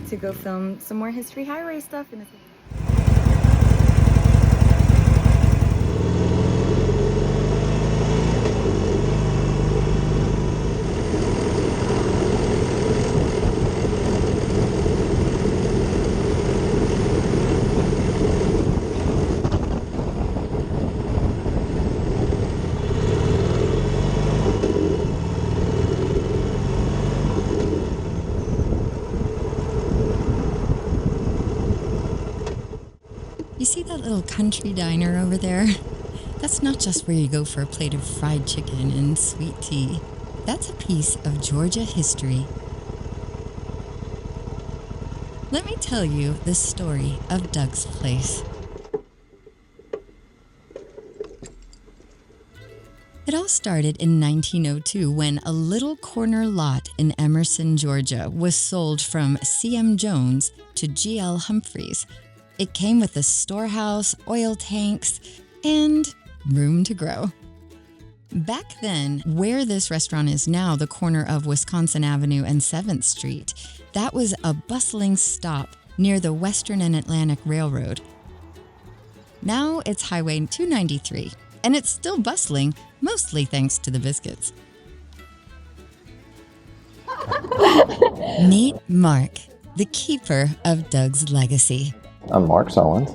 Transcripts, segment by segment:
to go film some more History Highway stuff. You see that little country diner over there? That's not just where you go for a plate of fried chicken and sweet tea. That's a piece of Georgia history. Let me tell you the story of Doug's Place. It all started in 1902 when a little corner lot in Emerson, Georgia was sold from C.M. Jones to G.L. Humphreys. It came with a storehouse, oil tanks, and room to grow. Back then, where this restaurant is now, the corner of Wisconsin Avenue and 7th Street, that was a bustling stop near the Western and Atlantic Railroad. Now it's Highway 293, and it's still bustling, mostly thanks to the biscuits. Meet Mark, the keeper of Doug's legacy. I'm Mark Sullins.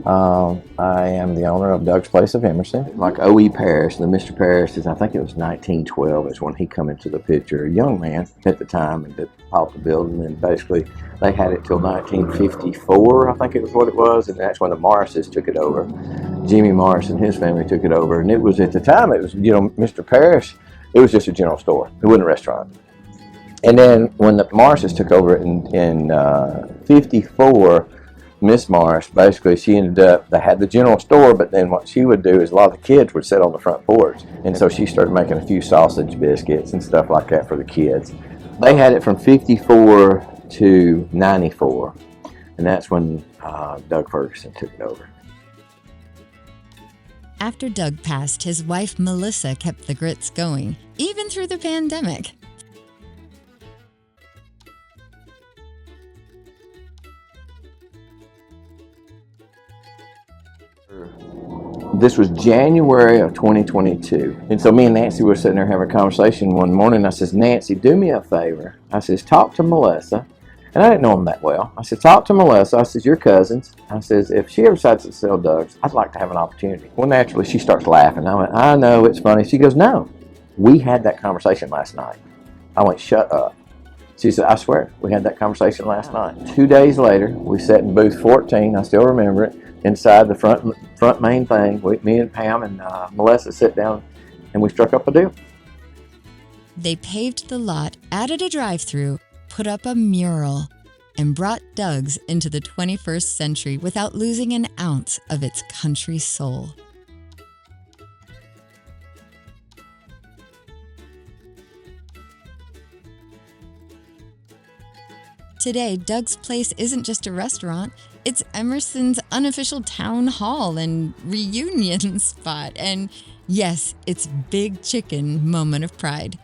I am the owner of Doug's Place of Emerson. Like O.E. Parrish, the Mr. Parrish is, I think it was 1912 is when he come into the picture. A young man at the time and that bought the building, and basically they had it till 1954, I think it was what it was, and that's when the Morrises took it over. Jimmy Morris and his family took it over, and it was at the time, it was, Mr. Parrish, it was just a general store. It wasn't a restaurant. And then when the Morrises took over in 54, Miss Morris, basically, she ended up, they had the general store, but then what she would do is a lot of the kids would sit on the front porch. And so she started making a few sausage biscuits and stuff like that for the kids. They had it from 54 to 94. And that's when Doug Ferguson took it over. After Doug passed, his wife Melissa kept the grits going, even through the pandemic. This was January of 2022. And so me and Nancy were sitting there having a conversation one morning. I says, Nancy, do me a favor. I says, talk to Melissa. And I didn't know him that well. I said, talk to Melissa. I says, you're cousins. I says, if she ever decides to sell Doug's, I'd like to have an opportunity. Well, naturally, she starts laughing. I went, I know, it's funny. She goes, no, we had that conversation last night. I went, shut up. She said, I swear, we had that conversation last night. 2 days later, we sat in booth 14. I still remember it. Inside the front main thing, me and Pam and Melissa sit down, and we struck up a deal. They paved the lot, added a drive-through, put up a mural, and brought Doug's into the 21st century without losing an ounce of its country soul. Today, Doug's Place isn't just a restaurant. It's Emerson's unofficial town hall and reunion spot. And yes, it's Big Chicken moment of pride.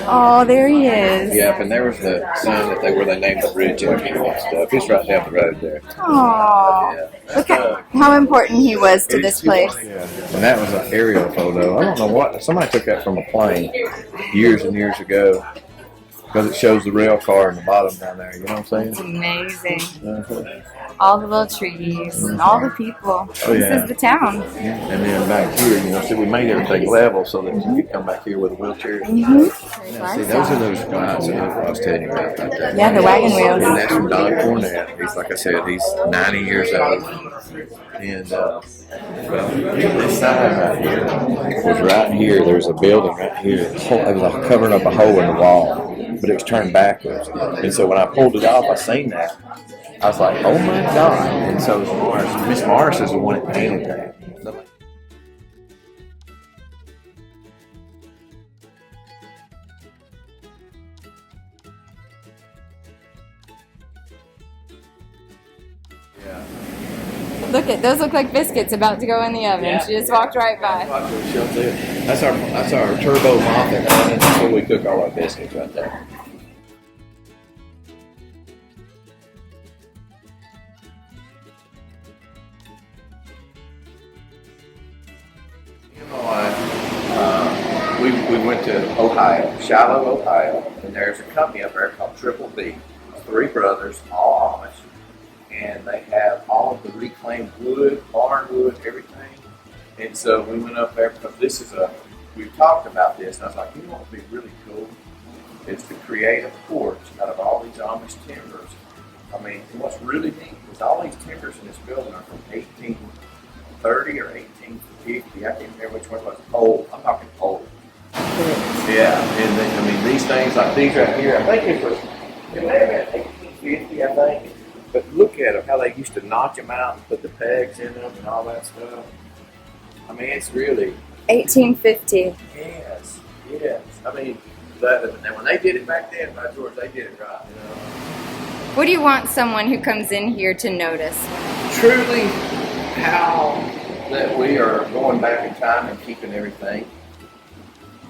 Oh, there he is. Yep, and there was the sign that they named the bridge after him and stuff. It's right down the road there. Oh, Yeah. look at how important he was to this place. Yeah, and that was an aerial photo. I don't know what, somebody took that from a plane years and years ago. because it shows the rail car in the bottom down there. You know what I'm It's saying? amazing. All the little trees and all the people. This is the town. And then back here, see, we made everything level so that you could come back here with a wheelchair. Mm-hmm. See, those are those spots that I was telling you about right there. Yeah, the wagon wheels. And that's from Don Cornett. He's, like I said, he's 90 years old. And this sign right here was right here. There was a building right here. It was like covering up a hole in the wall, but it was turned backwards. And so when I pulled it off, I seen that. I was like, oh my God. And so Miss Morris is the one that painted that. Look at those, look like biscuits about to go in the oven. She just walked right by. That's our turbo muffin oven. That's where we cook all our biscuits right there. We went to Ohio, Shiloh, Ohio, and there's a company up there called Triple B. 3 brothers, all Amish, and they have all of the reclaimed wood, barn wood, everything. And so we went up there because we talked about this, and I was like, you know what would be really cool? Is to create a porch out of all these Amish timbers. I mean, what's really neat is all these timbers in this building are from 1830 or 1850. I can't remember which one it was. Old. I'm talking old. Yeah, and these things like these right here, I think it may have been 1850, I think. But look at them, how they used to notch them out and put the pegs in them and all that stuff. I mean, it's really 1850. Yes. I mean, and when they did it back then, by George, they did it right. What do you want someone who comes in here to notice? Truly, how that we are going back in time and keeping everything.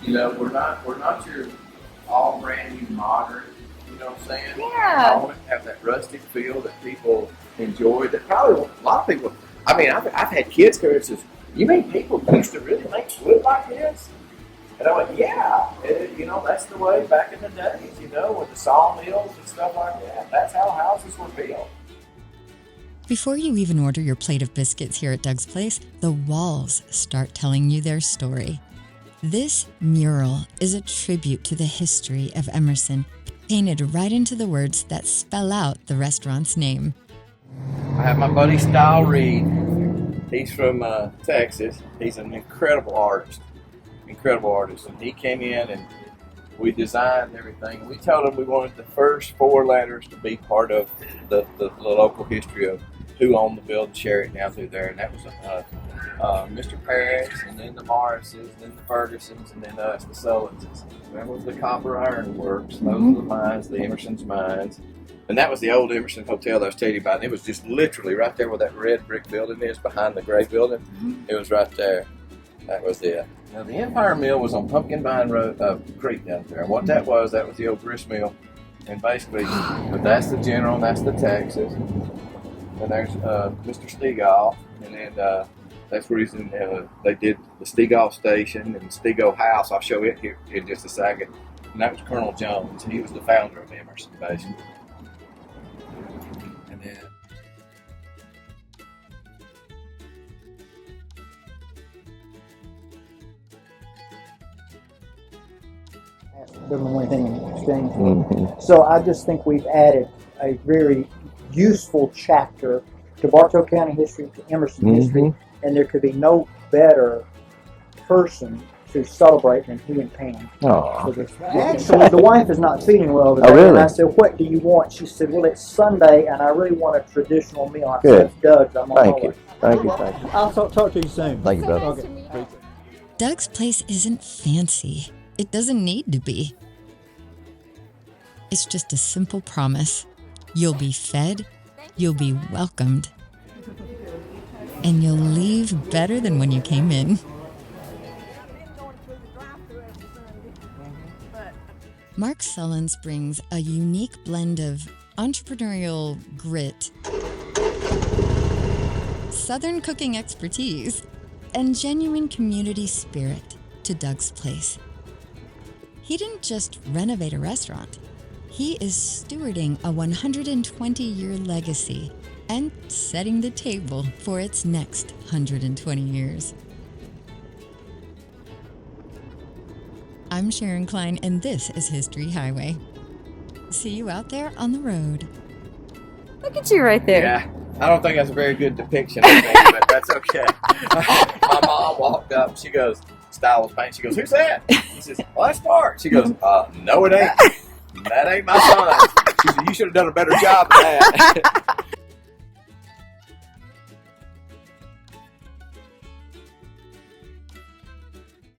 We're not your all brand new modern. You know what I'm saying? Yeah. I want to have that rustic feel that people enjoy. That probably a lot of people. I mean, I've had kids come and says, "You mean people used to really make wood like this?" And I went, "Yeah, that's the way back in the days. With the sawmills and stuff like that. That's how houses were built." Before you even order your plate of biscuits here at Doug's Place, the walls start telling you their story. This mural is a tribute to the history of Emerson, painted right into the words that spell out the restaurant's name. I have my buddy Style Reed. He's from Texas. He's an incredible artist. And he came in and we designed everything. We told him we wanted the first 4 letters to be part of the local history of who owned the building, share it down through there. And that was Mr. Parrish, and then the Morrises, and then the Fergusons, and then us, the Sullinses. That was the Copper Iron Works. Those were the mines, the Emerson's mines. And that was the old Emerson Hotel that I was telling you about. And it was just literally right there where that red brick building is, behind the gray building. It was right there. That was it. Now, the Empire Mill was on Pumpkin Vine Road, Creek down there. And what that was the old grist mill. And basically, but that's the General, and that's the Texas. And there's Mr. Stegall. And then that's where they did the Stegall Station and the Stegall House. I'll show it here in just a second. And that was Colonel Jones. He was the founder of Emerson, basically. And then doesn't want anything in exchange. So I just think we've added a very useful chapter to Bartow County history, to Emerson history, and there could be no better person to celebrate than he and Pam. Oh. Actually, the wife is not feeling well today. Oh, really? And I said, "What do you want?" She said, "Well, it's Sunday, and I really want a traditional meal." I Good. said, "Doug's, I'm on Thank my you. way." Thank you. I'll talk to you soon. Thank you, brother. Okay. Doug's Place isn't fancy. It doesn't need to be. It's just a simple promise. You'll be fed, you'll be welcomed, and you'll leave better than when you came in. Mark Sullins brings a unique blend of entrepreneurial grit, Southern cooking expertise, and genuine community spirit to Doug's Place. He didn't just renovate a restaurant, He is stewarding a 120-year legacy and setting the table for its next 120 years. I'm Sharon Klein, and this is History Highway. See you out there on the road. Look at you right there. Yeah, I don't think that's a very good depiction of me, but that's okay. My mom walked up. She goes, "Style of paint." She goes, "Who's that?" He says, "Well, that's Mark." She goes, "No, it ain't. That ain't my son." She said, "You should have done a better job than that."